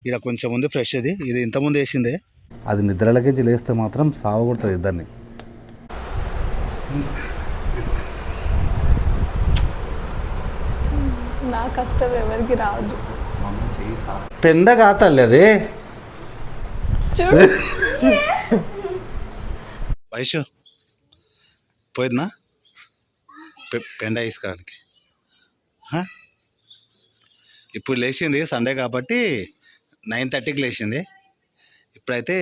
ఇక్కడ కొంచెం ఉంది ఫ్రెష్. ఇది ఇంతకుముందు వేసిందే. అది నిద్రలకి లేస్తే మాత్రం సావగొడుతుంది ఇద్దరిని. నా కష్టం ఎవరికి రాదు. పెండ కాతల్లి అది చూడు. వైషు పోయిందా పెండ వేసుకోవడానికి? ఇప్పుడు లేచింది సండే కాబట్టి 9:30కి లేచింది. ఇప్పుడైతే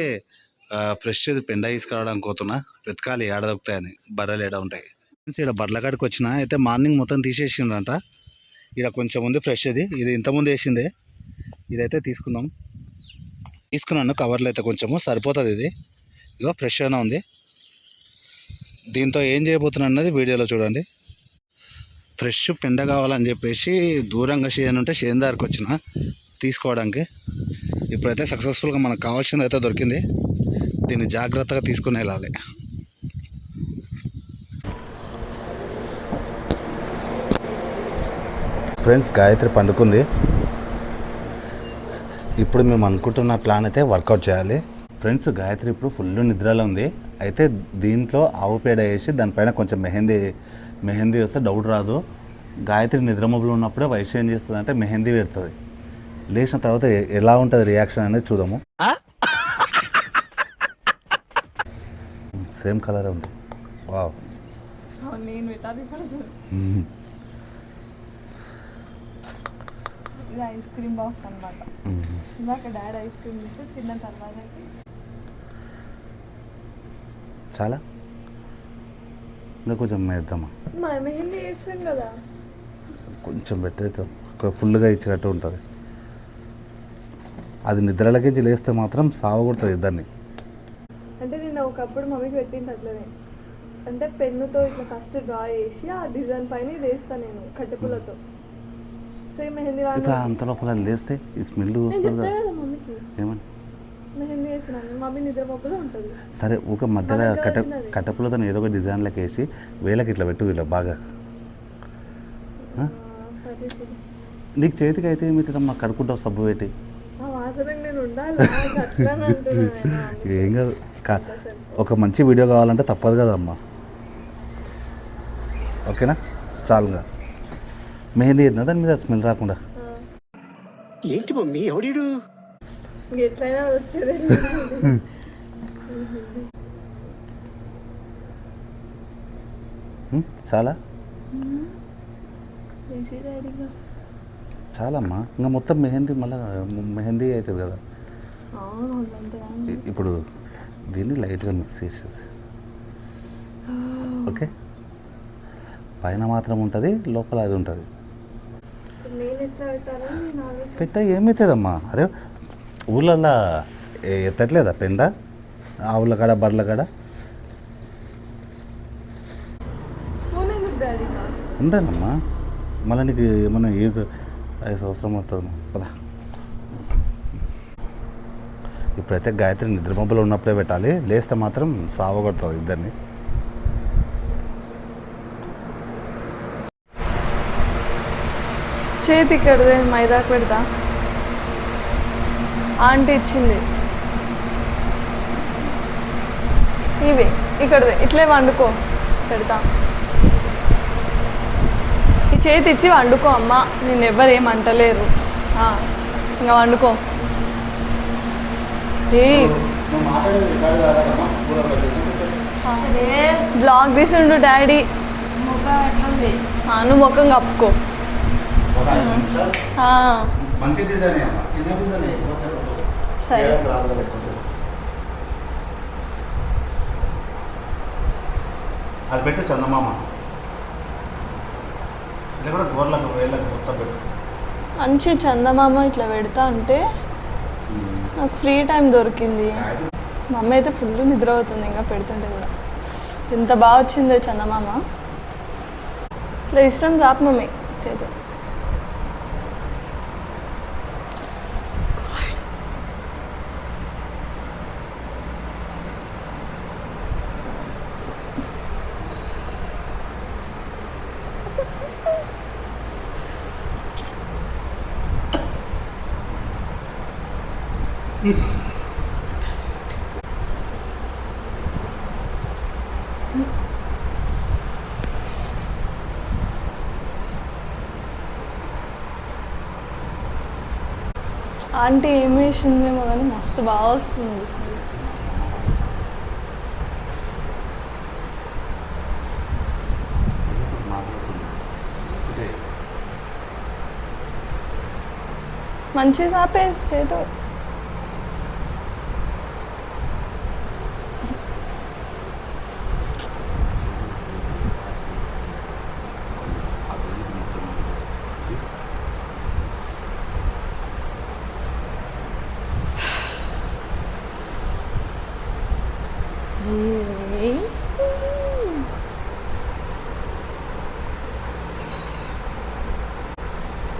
ఫ్రెష్ పెండ తీసుకురావడానికి పోతున్నా. వెతకాలి ఏడ దొరుకుతాయని. బర్రెలు ఏడ ఉంటాయి. ఇక్కడ బర్రెల కాడికి వచ్చిన అయితే మార్నింగ్ మొత్తం తీసేసిండ్రంట. ఇక్కడ కొంచెం ఉంది ఫ్రెష్. ఇది ఇంతకుముందు వేసిందే. ఇదైతే తీసుకున్నాను కవర్లో అయితే కొంచెము సరిపోతుంది. ఇది ఇగో ఫ్రెష్ అయినా ఉంది. దీంతో ఏం చేయబోతున్నా అన్నది వీడియోలో చూడండి. ఫ్రెష్ పెండ కావాలని చెప్పేసి దూరంగా షేన్ ఉంటే షేన్ దగ్గరికి వచ్చిన తీసుకోవడానికి. ఇప్పుడైతే సక్సెస్ఫుల్గా మనకు కావాల్సింది అయితే దొరికింది. దీన్ని జాగ్రత్తగా తీసుకుని వెళ్ళాలి. ఫ్రెండ్స్, గాయత్రి పండుకుంది. ఇప్పుడు మేము అనుకుంటున్న ప్లాన్ అయితే వర్కౌట్ చేయాలి. ఫ్రెండ్స్, గాయత్రి ఇప్పుడు ఫుల్ నిద్రలో ఉంది. అయితే దీంట్లో ఆవు పేడ వేసి దానిపైన కొంచెం మెహందీ వస్తే డౌట్ రాదు. గాయత్రి నిద్రమబ్బులు ఉన్నప్పుడే వయసు ఏం చేస్తుంది అంటే మెహందీ పెడుతుంది. లేచిన తర్వాత ఎలా ఉంటుంది రియాక్షన్ అనేది చూద్దాము. సేమ్ కలర్ ఉంది. వావ్. ఇది ఐస్ క్రీమ్ బాక్స్ అన్నమాట. ఇందాక డాడీ ఐస్ క్రీమ్ ఇస్తే తిన్న తర్వాత చాలా ఇంకా కొంచెం వేద్దామా? మెహందీ వేస్తాం కదా, కొంచెం పెట్టేద్దాం. ఫుల్గా ఇచ్చినట్టు ఉంటుంది. అది నిద్రలకి లేస్తే మాత్రం సావగొడుతుంది ఇద్దరిని. అంటే నేను ఒకప్పుడు మమ్మీకి పెట్టింది అట్లనే. అంటే పెన్నుతో ఇట్లా ఫస్ట్ డ్రా చేసి ఆ డిజైన్ పైన ఇది వేస్తాను నేను కట్టెపుల్లతో. సేమ్ మెహందీ ఇప్పుడు అంత లోపల లేస్తే ఈ స్మెల్ వస్తుంది కదా మమ్మీకి. ఏమని మెహందీ వేసినాను, మమ్మీ నిద్ర మబ్బులో ఉంటుంది. సరే, ఒక మధ్యలో కట్టెపుల్లతో ఏదో ఒక డిజైన్లకి వేసి వేలకి ఇట్లా పెట్టు. ఇలా బాగా నీకు చేతికి అయితే ఏమవుతుందమ్మా? కడుక్కుంటావు సబ్బు పెట్టి. ఏం కాదు, ఒక మంచి వీడియో కావాలంటే తప్పదు కదమ్మా. ఓకేనా? చాలుగా మెహందీ వేద్దా దాని మీద స్మెల్ రాకుండా. ఏంటి మమ్మీ ఎవడీడు? ఎట్లయినా వచ్చేది. చాలా చాలమ్మా. ఇంకా మొత్తం మెహందీ అవుతుంది కదా. ఇప్పుడు దీన్ని లైట్గా మిక్స్ చేసేది. ఓకే, పైన మాత్రం ఉంటుంది, లోపల అది ఉంటుంది. పెట్ట ఏమవుతుందమ్మా? అరే ఊళ్ళల్లో ఎత్తట్లేదా పెండ? ఆవుల కాడ బర్రెల కాడ ఉండనమ్మా. మళ్ళీ నీకు ఏమన్నా ఏజ్ 5 సంవత్సరం అవుతుంది కదా. ఇప్పుడైతే గాయత్రి నిద్రమబ్బులు ఉన్నప్పుడే పెట్టాలి. లేస్తే మాత్రం సావగొడుతుంది ఇద్దరిని. చేతి ఇక్కడదే మైదాకు పెడతా. ఆంటీ ఇచ్చింది ఇవి. ఇక్కడదే ఇట్లే వండుకో పెడతా. ఈ చేతి ఇచ్చి వండుకో అమ్మ. నేను ఎవ్వరు ఏమంటలేరు. ఇంకా వండుకో. బ్లాగ్ తీసిండు డాడీ. నువ్వు ముఖం కప్పుకో. సరే, అది పెట్టు చందమామ. కూడా గోర్లకు వేళ్ళకు మొత్తం పెట్టు. మంచి చందమామ ఇట్లా పెడతా అంటే నాకు ఫ్రీ టైం దొరికింది. మమ్మీ అయితే ఫుల్ నిద్ర అవుతుంది ఇంకా పెడుతుంటే కూడా. ఎంత బాగా వచ్చిందో చందమామ. ఇట్లా ఇష్టం చాపు మమ్మీ చేతి. ఆంటీ ఏం వేసిందేమో కానీ మస్తు బాగా వస్తుంది స్మెల్. మంచి సాపేసి చేతో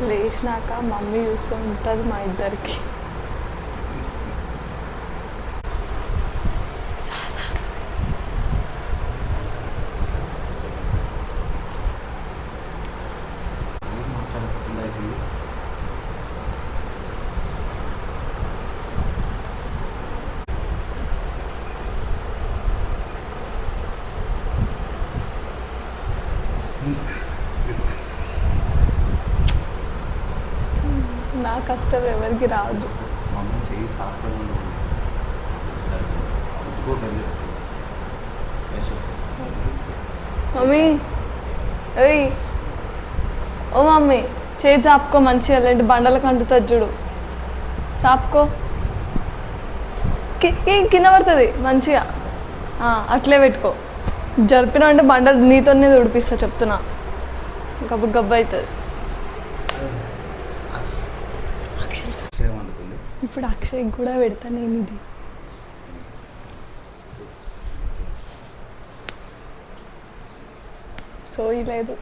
లేచినాక మమ్మీ చూస్తూ ఉంటుంది మా ఇద్దరికి. నా కష్టం ఎవరికి రాదు. మమ్మీ ఏయ్ ఓ మమ్మీ చేయి చాపుకో మంచిగా, లేంటి బండలకు అంటుతుంది చూడు. చాపుకో కింద పడుతుంది మంచిగా. అట్లే పెట్టుకో. జరిపినా అంటే బండలు నీతోనే ఉడిపిస్తా చెప్తున్నా. గబ్బు గబ్బు అవుతుంది. ఇప్పుడు అక్షయ్ కూడా పెడతా నేను ఇది. సోయి లేదు.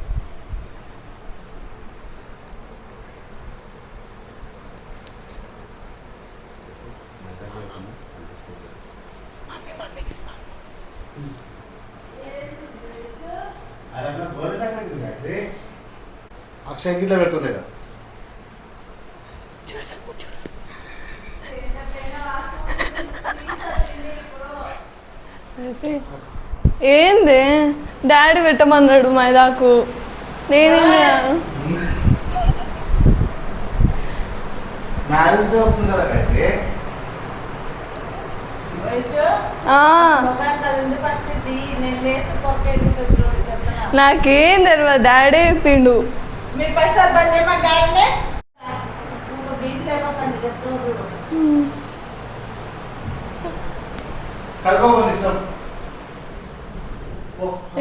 అక్షయ్ గిట్లా పెడుతుండే ఏంది డాడీ పెట్టమన్నాడు మైదాకు. నేనేం నాకేం తెలియదు, డాడీ చెప్పిండు.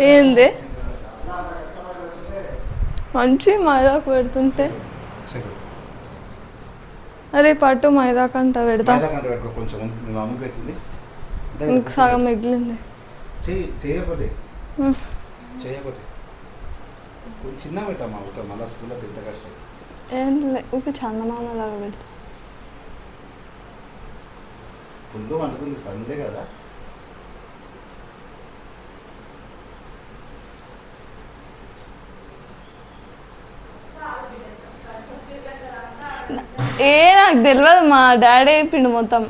ఏంది మంచి మైదాకు పెడుతుంటే అరే పట్టు మైదాకంట పెడతా. ఇంక సగం మిగిలింది. చేయకపోతే చిన్న పెట్టమ్మా ఒక మళ్ళీ స్కూల్లో ఎంత కష్టం. ఏం లే ఒక చందమామలాగా పెడతా. ఫుల్ వండుకుంది సండే కదా. నాకు తెలియదు, మా డాడీ చెప్పిండు మొత్తం.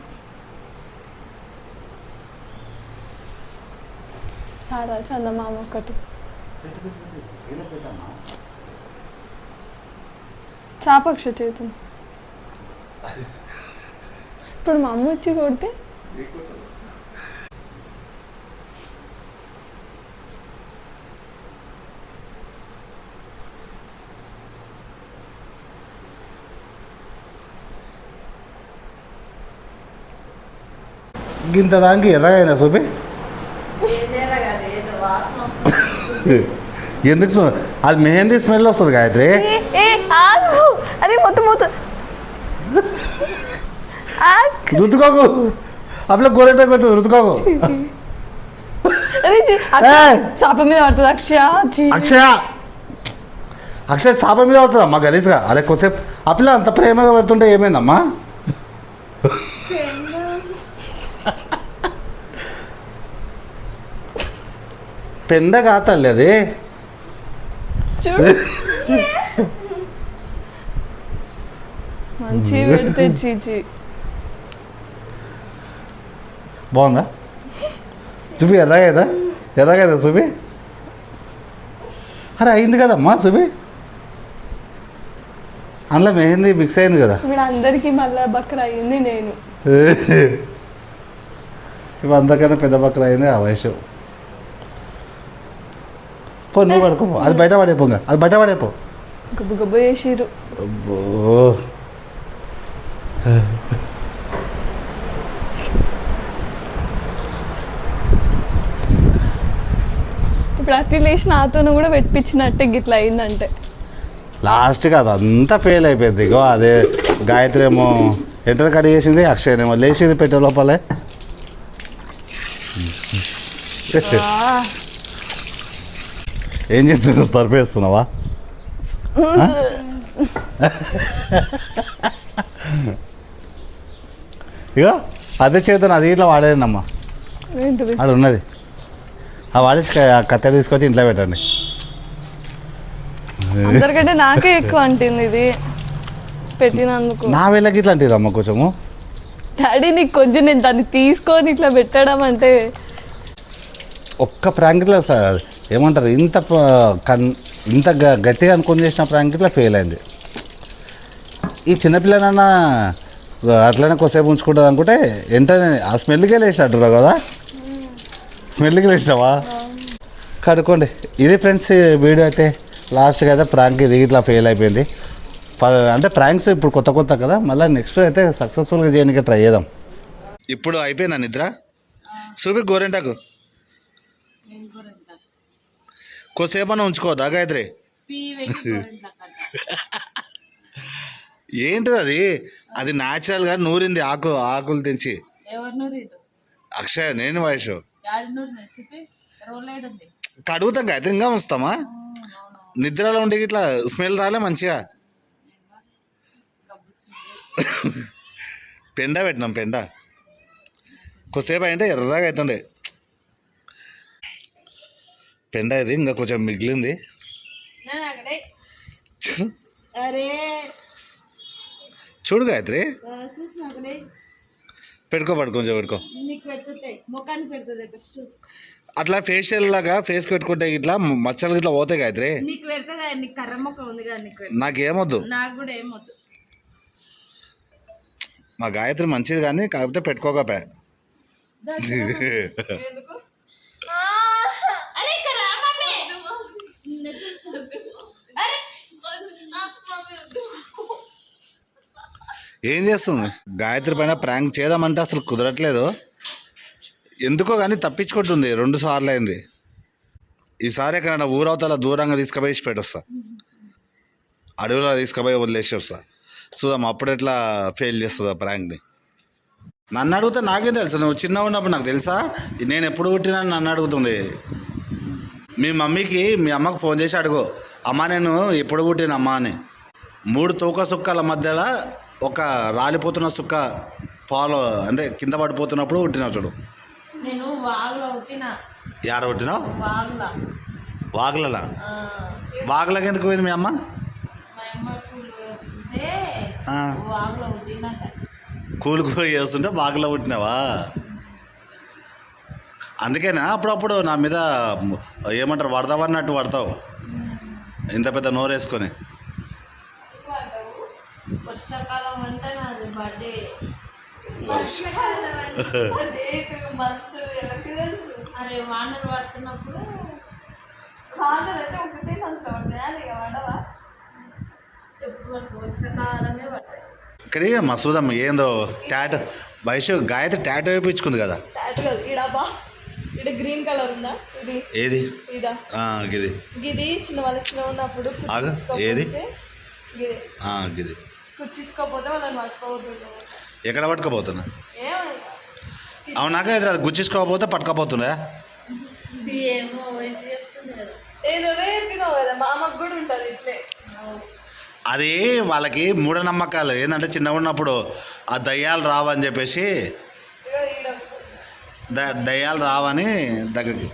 సారా చందమామ ఒకటి చాపక్ష చేతం. ఇప్పుడు మా అమ్మ వచ్చి కొడితే గింత దానికి ఎర్రగైందా చూపి. ఎందుకు అది మెహందీ స్మెల్ వస్తుంది గాయత్రి. అరే మొత్తం మొత్తం రుతుకోకు అప్పుడు గోరెంట పెడుతుంది. రుతుకోకు చాప మీద పడుతుంది. అక్షయ చాప మీద పడుతుంది అమ్మా గలీజ్గా. అరే కొద్దిసేపు ఆ పిల్ల అంత ప్రేమగా పెడుతుంటే ఏమైందమ్మా. పెండ కాతల్లి అది. మంచి పెడితే చీచి బాగుందా చూపి ఎలాగైదా చూపి అరే అయింది కదమ్మా చూపి అందులో మెహందీ మిక్స్ అయింది కదా ఇప్పుడు అందరికీ మళ్ళీ బక్రా అయింది నేను. ఇప్పుడు అందరికన్నా పెద్ద బక్కర అయింది ఆ వయసు. పో నువ్వు పడుకో, అది బయట పడేపో, అది బయట పడేపో. గబ్బు గబ్బు చేసిర్రు. అబ్బో ఇప్పుడు అట్లీస్ట్ నాతో కూడా పెట్టించినట్టే గిట్లా అయిందంటే లాస్ట్కి అదంతా ఫెయిల్ అయిపోయింది. ఇగో అదే గాయత్రి ఏమో ఎంటర్ కట్ చేసింది, అక్షయ్ ఏమో లేచింది పెట్టే లోపలే. ఏం చేస్తున్నావు, సరిపేస్తున్నావా? ఇగో అదే చేతున్నా, అది ఇట్లా వాడేనమ్మా, అది ఉన్నది. ఆ వాడేసి కత్తెర తీసుకొచ్చి ఇంట్లో పెట్టండి. అందరికంటే నాకే ఎక్కువ అంటుంది ఇది పెట్టినందుకు. నా వేళకి ఇట్లా అంటుంది అమ్మ కొంచెము. డాడీ నీకు కొంచెం నేను దాన్ని తీసుకొని ఇట్లా పెట్టడం అంటే ఒక్క ప్రాంక్లో సార్ ఏమంటారు, ఇంత గట్టిగా అనుకుని చేసిన ప్రాంక్లో ఫెయిల్ అయింది. ఈ చిన్నపిల్లనన్నా అట్లనే కొద్దిసేపు ఉంచుకుంటుంది అనుకుంటే వెంటనే ఆ స్మెల్కే లేచినట్టున్నావు కదా. స్మెల్కి లేచినావా? కడుక్కోండి. ఇది ఫ్రెండ్స్ వీడియో అయితే లాస్ట్గా అయితే ప్రాంక్ ఇది ఇట్లా ఫెయిల్ అయిపోయింది. అంటే ప్రాంక్స్ ఇప్పుడు కొత్త కదా, మళ్ళీ నెక్స్ట్ అయితే సక్సెస్ఫుల్గా చేయడానికి ట్రై చేద్దాం. ఇప్పుడు అయిపోయిందా నిద్ర? చూపి గోరెంటాకు కొద్దిసేపు అన్న ఉంచుకోవద్దా గాయత్రి? ఏంటిది అది? అది న్యాచురల్గా నూరింది ఆకులు తెంచి. అక్షయ్ నేను వయసు కడుగుతాం గాయత్రి, ఇంకా ఉంచుతామా? నిద్రలో ఉండే ఇట్లా స్మెల్ రాలే మంచిగా. పెండ పెట్టినాం, పెండ కొద్దిసేపు అంటే ఎర్రగా అవుతుండే పెండ. ఇది ఇంకా కొంచెం మిగిలింది. చూడు గాయత్రి, పడుకో కొంచెం పెట్టుకో. అట్లా ఫేషియల్ లాగా ఫేస్ పెట్టుకుంటే ఇట్లా మచ్చలు ఇట్లా పోతాయి గాయత్రి. నాకేమొద్దు, మా గాయత్రి మంచిది కానీ కాకపోతే పెట్టుకోకపోయా. ఏం చేస్తుంది గాయత్రి పైన ప్రాంక్ చేద్దామంటే అసలు కుదరట్లేదు ఎందుకో, కానీ తప్పించుకుంటుంది. 2 సార్లు అయింది. ఈసారి ఎక్కడైనా ఊరవతల దూరంగా తీసుకుపోయి పెట్టొస్తా, అడవిలో తీసుకుపోయి వదిలేసి వస్తా. చూద్దాం అప్పుడు ఎట్లా ఫెయిల్ చేస్తుందా ప్రాంక్ని. నన్ను అడిగితే నాకేం తెలుసు, నువ్వు చిన్నగా ఉన్నప్పుడు నాకు తెలుసా నేను ఎప్పుడు పుట్టినా నన్ను అడుగుతుంది. మీ మమ్మీకి మీ అమ్మకు ఫోన్ చేసి అడుగు, అమ్మ నేను ఎప్పుడు పుట్టిన అమ్మ అని. 3 తూక సుక్కల మధ్యలో ఒక రాలిపోతున్న సుక్క ఫాలో అంటే కింద పడిపోతున్నప్పుడు పుట్టినావు చూడు. ఏడ పుట్టినావు? వాగులలా. వాగులకి ఎందుకు పోయింది మీ అమ్మ? కూలికి పోయి చేస్తుంటే వాగులో పుట్టినావా? అందుకేనా అప్పుడప్పుడు నా మీద ఏమంటారు పడతావన్నట్టు పడతావు, ఇంత పెద్ద నోరు వేసుకొని. వర్షాకాలం అంటే నాది బర్త్డే. అరే వానలు పడుతున్నప్పుడు వానలు అయితే ఒకటే మంత్లో పడతాయి, పడవా? ఎప్పుడు వర్షాకాలమే పడతాయి. ఇక్కడ మసూదమ్మ ఏందో టాటో వయసు గాయత్రి టాటో వేయించుకుంది కదా. టాటో కాదు, ఈడబ్బా ఈడ గ్రీన్ కలర్ ఉందా? ఇది ఏది? ఇదా గిది. గిది చిన్న వలసలో ఉన్నప్పుడు ఏది గిది కుచ్చించుకోపోతే వాళ్ళని పట్టుకోబోతుండే. ఎక్కడ పట్టుకోపోతున్నా? అవునాక అది గుచ్చించుకోకపోతే పట్టుకోపోతుండే. ఏదో చెప్పినావు కదా, మా అమ్మకు కూడా ఉంటుంది ఇట్లే. అది వాళ్ళకి మూఢనమ్మకాలు ఏంటంటే చిన్నగా ఉన్నప్పుడు ఆ దయ్యాలు రావని చెప్పేసి, దయ్యాలు రావని దగ్గరికి